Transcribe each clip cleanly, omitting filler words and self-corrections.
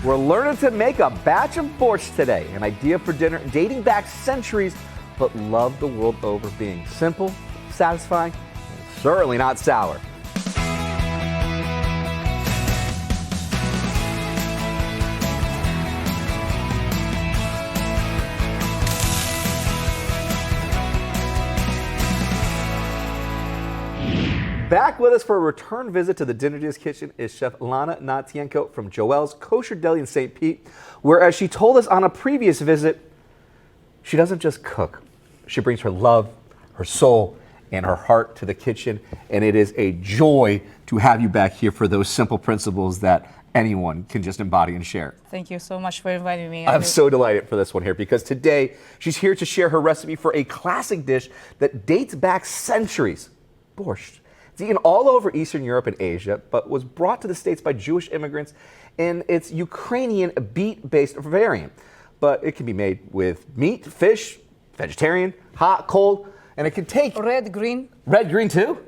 We're learning to make a batch of borscht today, an idea for dinner dating back centuries, but loved the world over, being simple, satisfying, and certainly not sour. Back with us for a return visit to the Dinner DeeAs kitchen is Chef Lana Gnetenko from Joel's Kosher Deli in St. Pete, where, as she told us on a previous visit, she doesn't just cook. She brings her love, her soul, and her heart to the kitchen, and it is a joy to have you back here for those simple principles that anyone can just embody and share. Thank you so much for inviting me. I'm so delighted for this one here because today she's here to share her recipe for a classic dish that dates back centuries, borscht. It's eaten all over Eastern Europe and Asia, but was brought to the States by Jewish immigrants in its Ukrainian beet-based variant. But it can be made with meat, fish, vegetarian, hot, cold, and it can take... Red, green. Red, green too?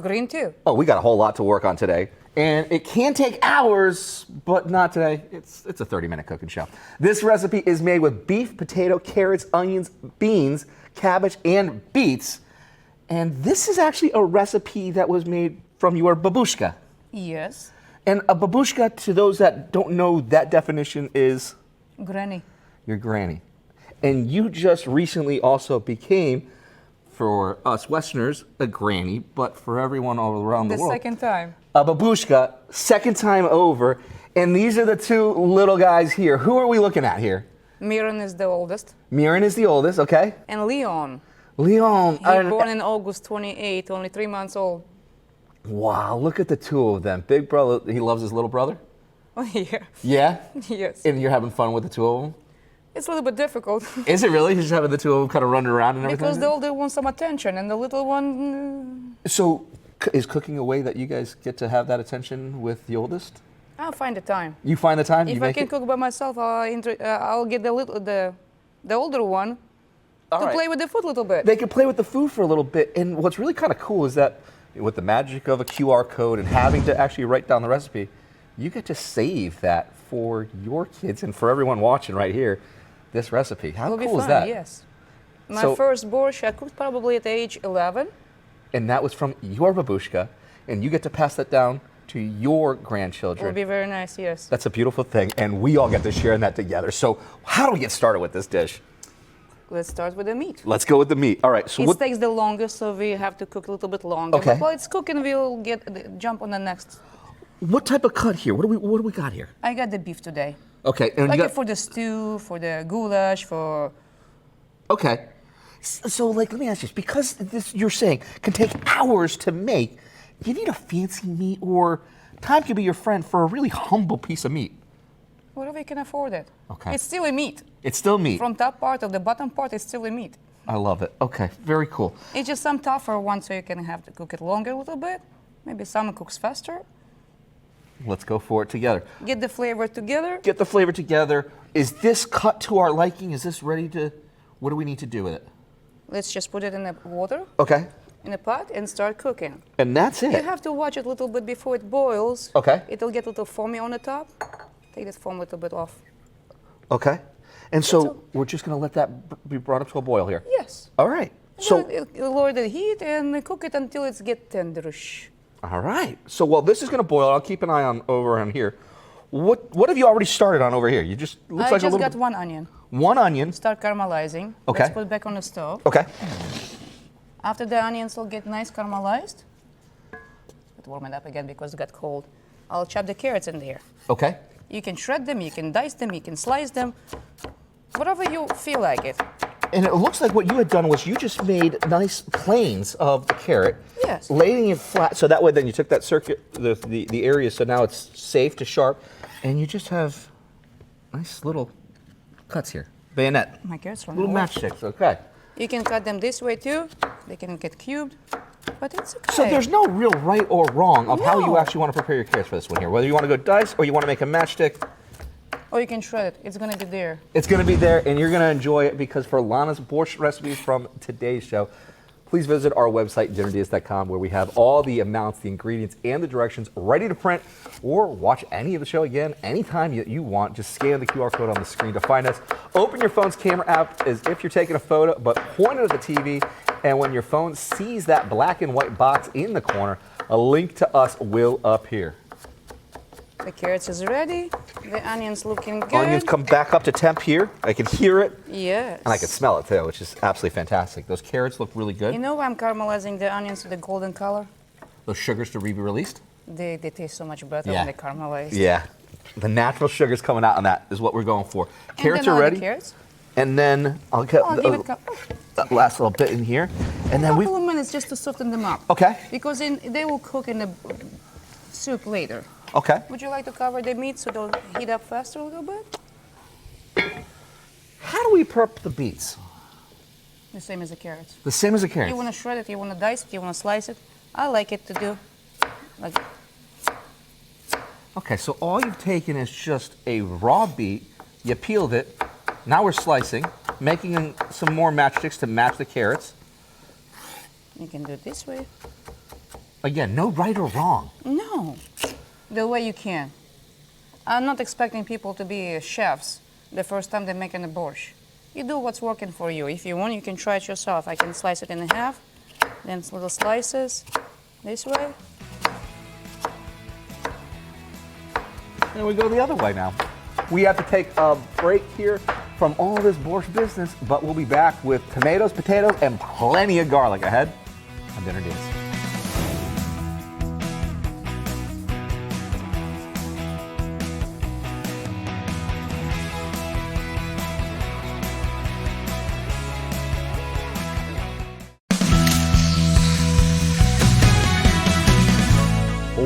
Green too. Oh, we got a whole lot to work on today. And it can take hours, but not today. It's a 30-minute cooking show. This recipe is made with beef, potato, carrots, onions, beans, cabbage, and beets. And this is actually a recipe that was made from your babushka. Yes. And a babushka, to those that don't know that definition, is? Granny. Your granny. And you just recently also became, for us Westerners, a granny, but for everyone all around the world, The second time. a babushka, second time over. And these are the two little guys here. Who are we looking at here? Miran is the oldest. Miran is the oldest, okay. And Leon. Leon. He born in August 28, only 3 months old. Wow, look at the two of them. Big brother, he loves his little brother? Oh, yeah. Yeah? Yes. And you're having fun with the two of them? It's a little bit difficult. Is it really? You're just having the two of them kind of running around and everything? Because the older wants some attention and the little one... So, is cooking a way that you guys get to have that attention with the oldest? I'll find the time. You find the time? If I can cook by myself, I'll get the older one to play with the food a little bit. They can play with the food for a little bit. And what's really kind of cool is that with the magic of a QR code and having to actually write down the recipe, you get to save that for your kids and for everyone watching right here, this recipe. How cool is that? Yes. My first borscht I cooked probably at age 11. And that was from your babushka, and you get to pass that down to your grandchildren. It would be very nice, yes. That's a beautiful thing, and we all get to share in that together. So how do we get started with this dish? Let's start with the meat. Let's go with the meat. All right. So it takes the longest, so we have to cook a little bit longer. Okay. But while it's cooking, we'll jump on the next. What type of cut here? What do we got here? I got the beef today. Okay. And like it for the stew, for the goulash, for. Okay. So, like, let me ask you this: because this you're saying can take hours to make, you need a fancy meat, or time can be your friend for a really humble piece of meat. Whatever you can afford it. Okay. It's still a meat. It's still meat. From top part of the bottom part, it's still a meat. I love it. Okay, very cool. It's just some tougher ones, so you can have to cook it longer a little bit. Maybe some cooks faster. Let's go for it together. Get the flavor together. Get the flavor together. Is this cut to our liking? Is this ready to? What do we need to do with it? Let's just put it in the water. Okay. In a pot and start cooking. And that's it. You have to watch it a little bit before it boils. Okay. It'll get a little foamy on the top. Take this foam a little bit off. Okay. And so we're just going to let that be brought up to a boil here? Yes. All right. So lower the heat and cook it until it's get tenderish. All right. So while this is going to boil, I'll keep an eye on over on here. What have you already started on over here? You just looks like a little. I just got one onion. One onion. Start caramelizing. Okay. Let's put it back on the stove. Okay. After the onions will get nice caramelized, let's warm it up again because it got cold. I'll chop the carrots in there. Okay. You can shred them, you can dice them, you can slice them, whatever you feel like it. And it looks like what you had done was you just made nice planes of the carrot. Yes. Laying it flat, so that way then you took that circuit, the area, so now it's safe to sharp, and you just have nice little cuts here. Bayonet. My carrots from little matchsticks, okay. You can cut them this way too. They can get cubed, but it's okay. So there's no real right or wrong of how you actually want to prepare your carrots for this one here. Whether you want to go dice or you want to make a matchstick. Or you can shred it. It's going to be there. It's going to be there, and you're going to enjoy it because for Lana's borscht recipe from today's show, please visit our website, dinnerdeeas.com, where we have all the amounts, the ingredients, and the directions ready to print, or watch any of the show again anytime you want. Just scan the QR code on the screen to find us. Open your phone's camera app as if you're taking a photo, but point it at the TV, and when your phone sees that black and white box in the corner, a link to us will appear. The carrots is ready. The onions looking good. Onions come back up to temp here. I can hear it. Yes. And I can smell it too, which is absolutely fantastic. Those carrots look really good. You know why I'm caramelizing the onions to the golden color? Those sugars to be released? They taste so much better Yeah. when they're caramelized. Yeah. The natural sugars coming out on that is what we're going for. Carrots and then are I'll add ready. the carrots. And then I'll get Give it that last little bit in here. And a then we couple of minutes just to soften them up. Okay. Because they will cook in the soup later. Okay. Would you like to cover the meat so they'll heat up faster a little bit? How do we prep the beets? The same as the carrots. The same as the carrots. You want to shred it, you want to dice it, you want to slice it. I like it to do like Okay, so all you've taken is just a raw beet, you peeled it, now we're slicing, making some more matchsticks to match the carrots. you can do it this way. Again, no right or wrong. No, the way you can. I'm not expecting people to be chefs the first time they're making a borscht. You do what's working for you. If you want, you can try it yourself. I can slice it in half, then little slices, this way. And we go the other way now. We have to take a break here from all this borscht business, but we'll be back with tomatoes, potatoes, and plenty of garlic ahead on Dinner Deeas.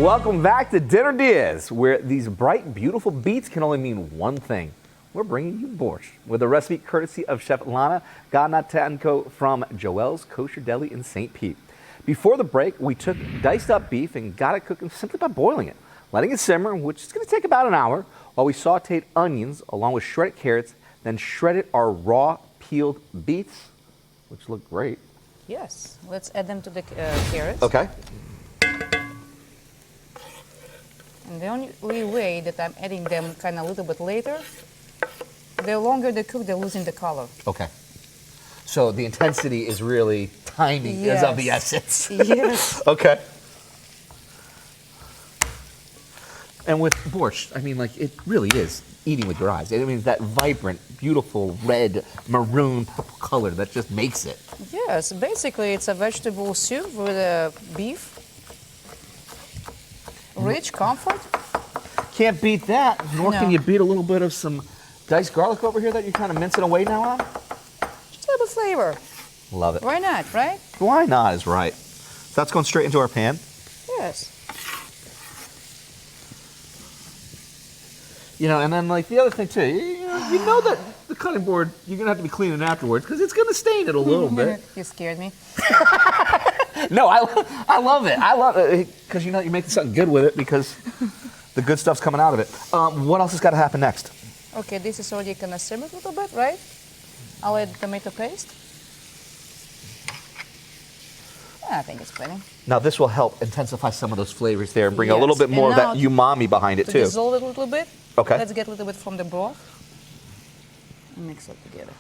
Welcome back to Dinner Deeas, where these bright, beautiful beets can only mean one thing. We're bringing you borscht with a recipe courtesy of Chef Lana Gnetenko from Joel's Kosher Deli in St. Pete. Before the break, we took diced up beef and got it cooking simply by boiling it, letting it simmer, which is going to take about an hour, while we sauteed onions along with shredded carrots, then shredded our raw peeled beets, which look great. Yes, let's add them to the carrots. Okay. And the only way that I'm adding them kind of a little bit later, the longer they cook, they're losing the color. Okay. So the intensity is really timing is of the essence. Yes. Okay. And with borscht, I mean, like, it really is eating with your eyes. I mean, that vibrant, beautiful red, maroon, purple color that just makes it. Yes, basically it's a vegetable soup with beef. Rich, comfort. Can't beat that, nor No. can you beat a little bit of some diced garlic over here that you're kind of mincing away now on. Just a little flavor. Love it. Why not, right? Why not is right. So that's going straight into our pan. Yes. You know, and then like the other thing too, you know that the cutting board, you're gonna have to be cleaning afterwards because it's gonna stain it a little bit. You scared me. No, I love it. I love it because you know you're making something good with it because the good stuff's coming out of it. What else has got to happen next? Okay, this is already gonna simmer a little bit, right? I'll add tomato paste. I think it's plenty. Now this will help intensify some of those flavors there and bring a Yes, little bit and more of now that umami behind it To too. dissolve it a little bit. Okay. Let's get a little bit from the broth. And mix it together.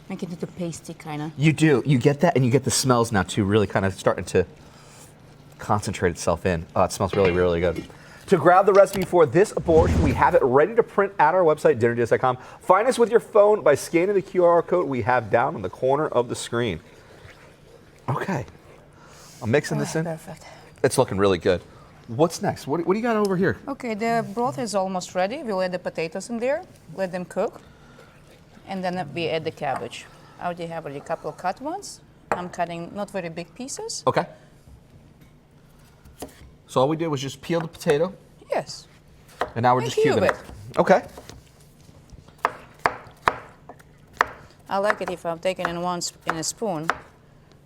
Make it into pasty kind of. You do. You get that, and you get the smells now too. Really kind of starting to concentrate itself in. Oh, it smells really, really good. To grab the recipe for this borscht, we have it ready to print at our website, dinnerdeeas.com. Find us with your phone by scanning the QR code we have down in the corner of the screen. Okay. I'm mixing this in. Perfect. It's looking really good. What's next? What do you got over here? Okay, the broth is almost ready. We'll add the potatoes in there, let them cook, and then we add the cabbage. I already have a couple of cut ones. I'm cutting not very big pieces. Okay. So all we did was just peel the potato, Yes. and now we're And just cubing cube it. Okay. I like it if I'm taking in in a spoon.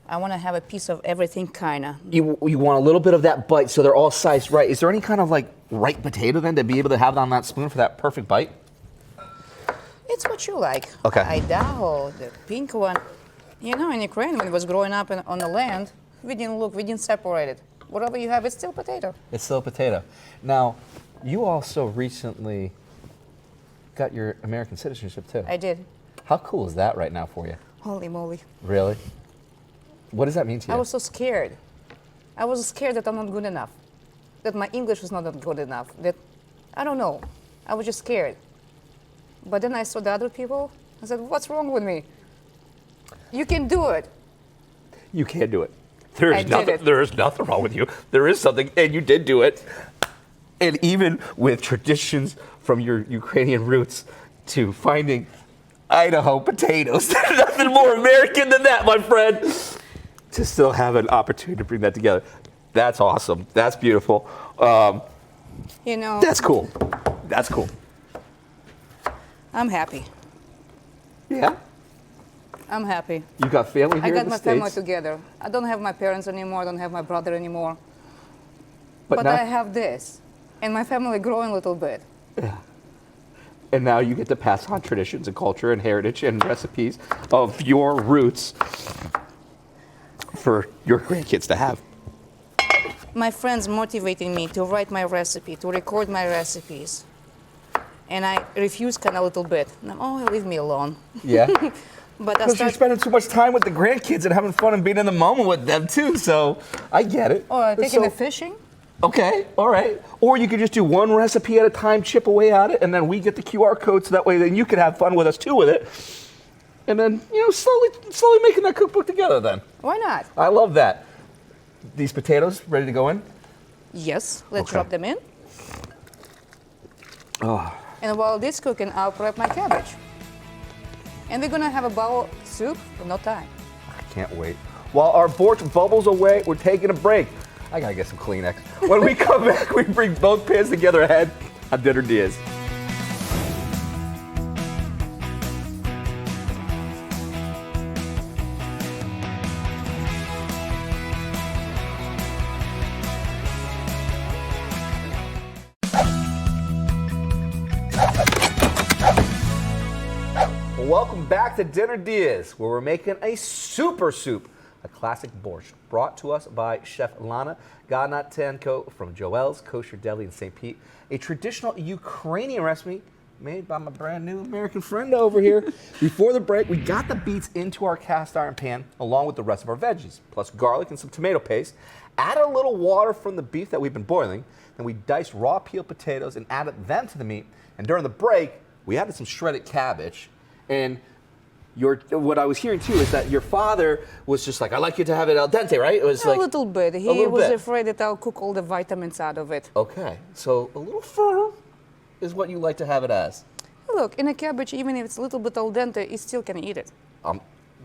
I want to have a piece of everything, kinda. You want a little bit of that bite so they're all sized right. Is there any kind of like right potato then to be able to have on that spoon for that perfect bite? It's what you like. Okay. Idaho, the pink one. You know, in Ukraine, when I was growing up on the land, we didn't separate it. Whatever you have, it's still potato. It's still a potato. Now, you also recently got your American citizenship too. I did. How cool is that right now for you? Holy moly. Really? What does that mean to you? I was so scared. I was scared that I'm not good enough, that my English was not good enough, that, I don't know, I was just scared. But then I saw the other people, I said, what's wrong with me? You can do it. You can do it. I did it. There is nothing wrong with you. There is something, and you did do it. And even with traditions from your Ukrainian roots to finding Idaho potatoes, there's nothing more American than that, my friend. To still have an opportunity to bring that together. That's awesome. That's beautiful. You know, That's cool. That's cool. I'm happy. Yeah? I'm happy. You got family here I in got the my States? family together. I don't have my parents anymore, I don't have my brother anymore. But But now, I have this. And my family growing a little bit. and now you get to pass on traditions and culture and heritage and recipes of your roots for your grandkids to have. My friends motivating me to write my recipe, to record my recipes. And I refuse kind of a little bit. Oh, leave me alone. Yeah? But I Because you're start, spending too much time with the grandkids and having fun and being in the moment with them too, so I get it. taking So- the fishing. Okay, all right. Or you could just do one recipe at a time, chip away at it, and then we get the QR code so that way then you could have fun with us too with it. And then, slowly making that cookbook together then. Why not? I love that. These potatoes ready to go in? Yes, let's Okay. drop them in. Oh, And while this cooking, I'll prep my cabbage. And we're gonna have a bowl of soup in no time. I can't wait. While our borscht bubbles away, we're taking a break. I gotta get some Kleenex. When we come back, we bring both pans together ahead on Dinner DeeAs. Welcome back to Dinner DeeAs, where we're making a super soup, a classic borscht, brought to us by Chef Lana Gnetenko from Joel's Kosher Deli in St. Pete, a traditional Ukrainian recipe made by my brand new American friend over here. Before the break, we got the beets into our cast iron pan along with the rest of our veggies, plus garlic and some tomato paste. Added a little water from the beef that we've been boiling, then we diced raw peeled potatoes and added them to the meat. And during the break, we added some shredded cabbage. And what I was hearing too is that your father was just like, I like you to have it al dente, right? It was A like little bit. He little was bit. afraid that I'll cook all the vitamins out of it. Okay, so a little firm is what you like to have it as. Look, in a cabbage, even if it's a little bit al dente, you still can eat it.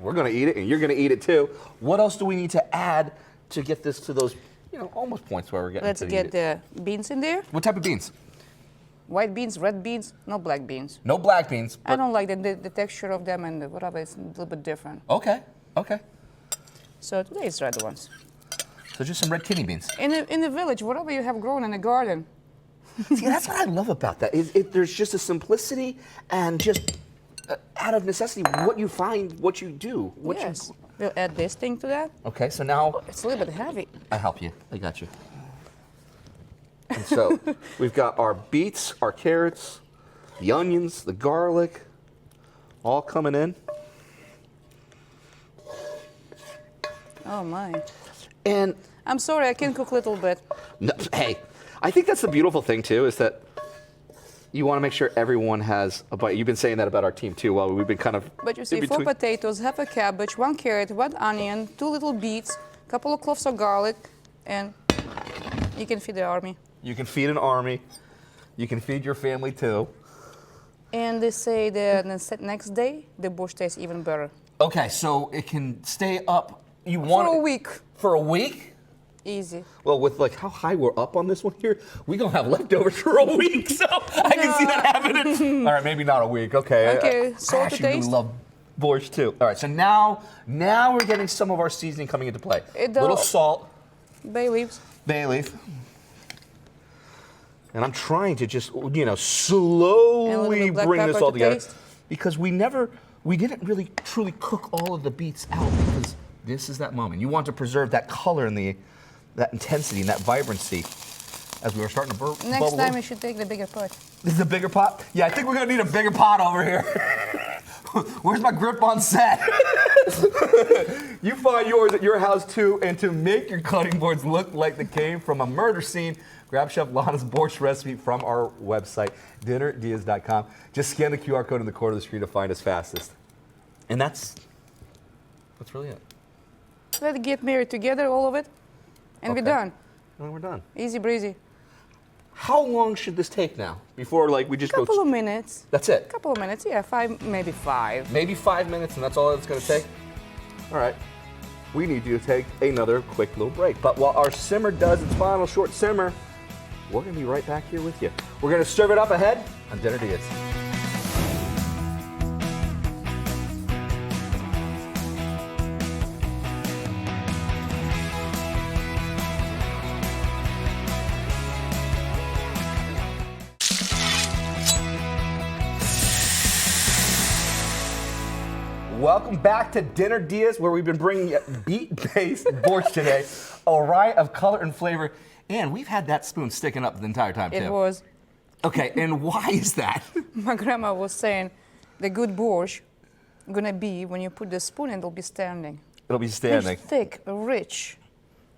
We're gonna eat it, and you're gonna eat it too. What else do we need to add to get this to those, almost points where we're getting Let's to get eat it? the beans in there. What type of beans? White beans, red beans, no black beans. No black beans. I don't like the texture of them and whatever, it's a little bit different. Okay. So today it's red ones. So just some red kidney beans. In the village, whatever you have grown in the garden. See, that's what I love about that. There's just a simplicity and just out of necessity, what you find, what you do. Yes. We'll add this thing to that. Okay, so now It's a little bit heavy. I help you. I got you. And so we've got our beets, our carrots, the onions, the garlic, all coming in. Oh my. And I'm sorry, I can cook a little bit. no, hey, I think that's the beautiful thing too, is that you want to make sure everyone has a bite. You've been saying that about our team too, while we've been kind of But you in see, 4 between. potatoes, half a cabbage, 1 carrot, 1 onion, 2 little beets, couple of cloves of garlic, and you can feed the army. You can feed an army. You can feed your family too. And they say the next day, the borscht tastes even better. Okay, so it can stay up. You want For a it- week. For a week? Easy. Well, with like how high we're up on this one here, we're gonna have leftovers for a week, so I can see that happening. All right, maybe not a week. Okay. Okay, I salt to actually really taste. love borscht too. All right, so now we're getting some of our seasoning coming into play. Little salt, Bay leaves. bay leaf, and I'm trying to just slowly black bring this pepper all to together taste. because we never we didn't really truly cook all of the beets out because this is that moment. You want to preserve that color and that intensity and that vibrancy as we were starting to Next time we should take the bigger pot. This is a bigger pot? Yeah, I think we're gonna need a bigger pot over here. Where's my grip on set? You find yours at your house too, and to make your cutting boards look like they came from a murder scene, grab Chef Lana's Borscht recipe from our website, dinnerdeeas.com. Just scan the QR code in the corner of the screen to find us fastest. And that's really it. Let's get married together, all of it, and we're done. And we're done. Easy breezy. How long should this take now? Before we just go. Couple of minutes. That's it? Couple of minutes, yeah, maybe five. Maybe 5 minutes, and that's all it's gonna take? All right. We need you to take another quick little break. But while our simmer does its final short simmer, we're gonna be right back here with you. We're gonna serve it up ahead on Dinner DeeAs. Welcome back to Dinner DeeAs, where we've been bringing you beet-based borscht today. A riot of color and flavor. And we've had that spoon sticking up the entire time, too. It was. Okay, and why is that? My grandma was saying the good borscht gonna be when you put the spoon in, it'll be standing. It'll be standing. It's thick, rich.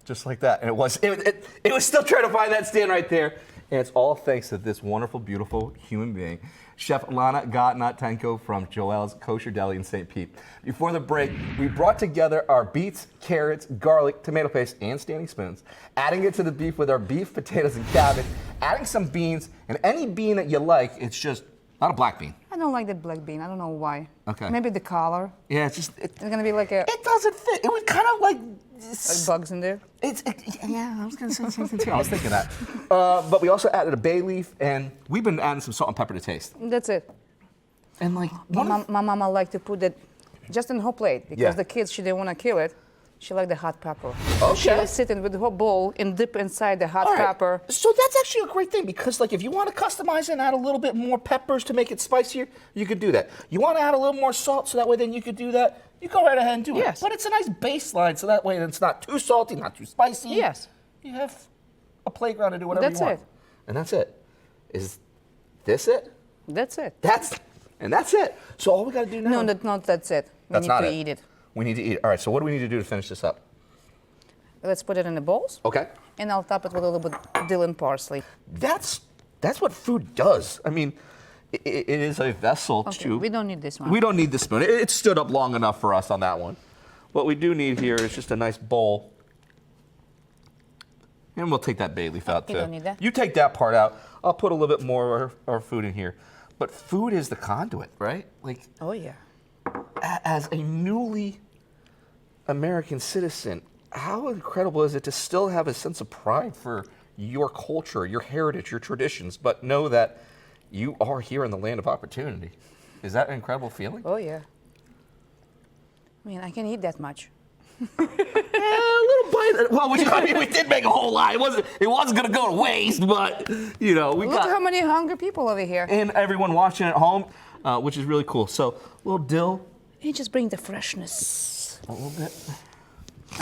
Just like that. And it was still trying to find that stand right there. And it's all thanks to this wonderful, beautiful human being, Chef Lana Gnetenko from Joel's Kosher Deli in St. Pete. Before the break, we brought together our beets, carrots, garlic, tomato paste, and standing spoons, adding it to the beef with our beef, potatoes, and cabbage, adding some beans, and any bean that you like. It's just not a black bean. I don't like the black bean. I don't know why. Okay. Maybe the color. Yeah, it's just... It's gonna be like a... It doesn't fit. It was kind of like bugs in there. Yeah, I was gonna say something too. I was thinking that. But we also added a bay leaf, and we've been adding some salt and pepper to taste. That's it. And like, my mama liked to put that just in her plate because the kids, she didn't want to kill it. She liked the hot pepper. Okay. She was sitting with her bowl and dip inside the hot pepper. So that's actually a great thing because, like, if you want to customize it and add a little bit more peppers to make it spicier, you could do that. You want to add a little more salt so that way then you could do that. You go right ahead and do it. But it's a nice baseline so that way it's not too salty, not too spicy. Yes. You have a playground to do whatever you want. That's it. And that's it. Is this it? That's it. That's it. So all we got to do now. No, that's it. We need to eat it. We need to eat it. All right, so what do we need to do to finish this up? Let's put it in the bowls. Okay. And I'll top it with a little bit of dill and parsley. That's what food does. I mean, it is a vessel to... We don't need this one. We don't need the spoon. It stood up long enough for us on that one. What we do need here is just a nice bowl. And we'll take that bay leaf out too. You don't need that. You take that part out. I'll put a little bit more of our food in here. But food is the conduit, right? Like, oh, yeah. As a newly American citizen, how incredible is it to still have a sense of pride for your culture, your heritage, your traditions, but know that you are here in the land of opportunity? Is that an incredible feeling? Oh, yeah. I mean, I can eat that much. A little bite. Well, we did make a whole lot. It wasn't going to go to waste, but, you know. Look how many hungry people over here. And everyone watching at home, which is really cool. So, a little dill. You just bring the freshness. A little bit.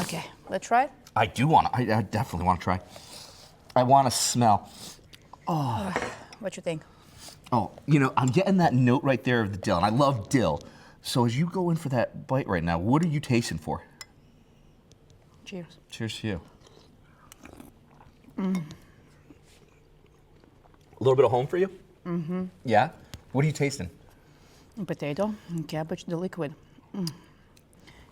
Okay, let's try it. I definitely want to try. I want to smell. Oh. What you think? Oh, you know, I'm getting that note right there of the dill, and I love dill. So as you go in for that bite right now, what are you tasting for? Cheers. Cheers to you. A little bit of home for you? Mm-hmm. Yeah? What are you tasting? Potato and cabbage, the liquid.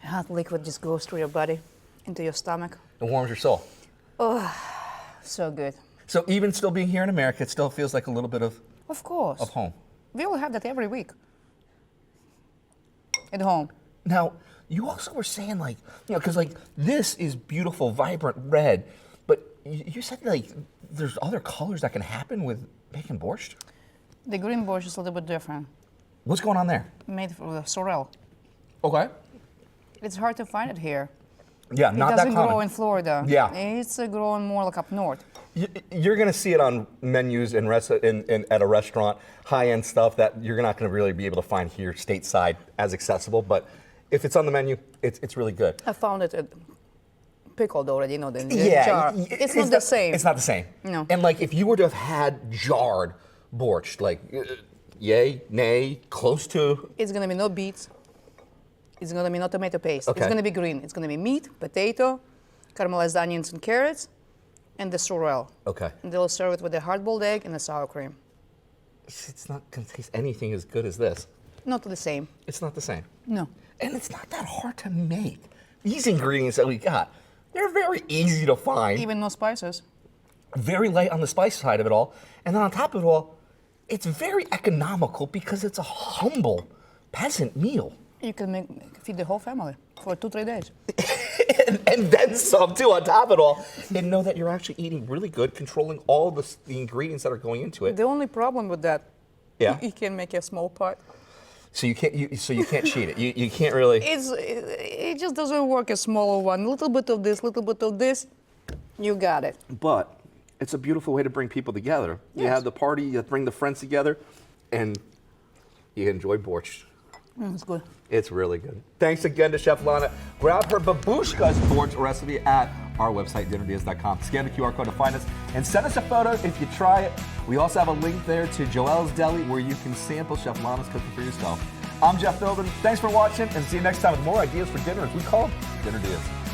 Hot liquid just goes through your body, into your stomach. It warms your soul. Oh, so good. So even still being here in America, it still feels like a little bit of course. Of home. We will have that every week. At home. Now, you also were saying, like, you know, because, like, this is beautiful, vibrant red, but you said, like, there's other colors that can happen with making borscht? The green borscht is a little bit different. What's going on there? Made from sorrel. Okay. It's hard to find it here. Yeah, not that common. It doesn't grow in Florida. Yeah. It's growing more like up north. You're going to see it on menus in at a restaurant, high-end stuff that you're not going to really be able to find here stateside as accessible. But if it's on the menu, it's really good. I found it pickled already, you know, the Yeah, jar. It's not the same. It's not the same. No. And like if you were to have had jarred borscht, like yay, nay, close to. It's gonna be no beets. It's gonna be no tomato paste. Okay. It's gonna be green. It's gonna be meat, potato, caramelized onions and carrots, and the sorrel. Okay. And they'll serve it with a hard-boiled egg and a sour cream. It's not going to taste anything as good as this. Not the same. It's not the same. No. And it's not that hard to make. These ingredients that we got, they're very easy to find. Even no spices. Very light on the spice side of it all. And then on top of it all, it's very economical because it's a humble peasant meal. You can feed the whole family for 2-3 days. and then some too on top of it all. And know that you're actually eating really good, controlling all the ingredients that are going into it. The only problem with that, Yeah. you can make a small pot. So you can't cheat it. You can't really. It just doesn't work. A smaller one, a little bit of this, you got it. But it's a beautiful way to bring people together. You Yes. have the party, you bring the friends together, and you enjoy borscht. It's good. It's really good. Thanks again to Chef Lana. Grab her Babushka's borscht recipe at our website, dinnerdeas.com. Scan the QR code to find us and send us a photo if you try it. We also have a link there to Joel's Deli where you can sample Chef Lana's cooking for yourself. I'm Jeff Philbin. Thanks for watching and see you next time with more ideas for dinner as we call them Dinner Deas.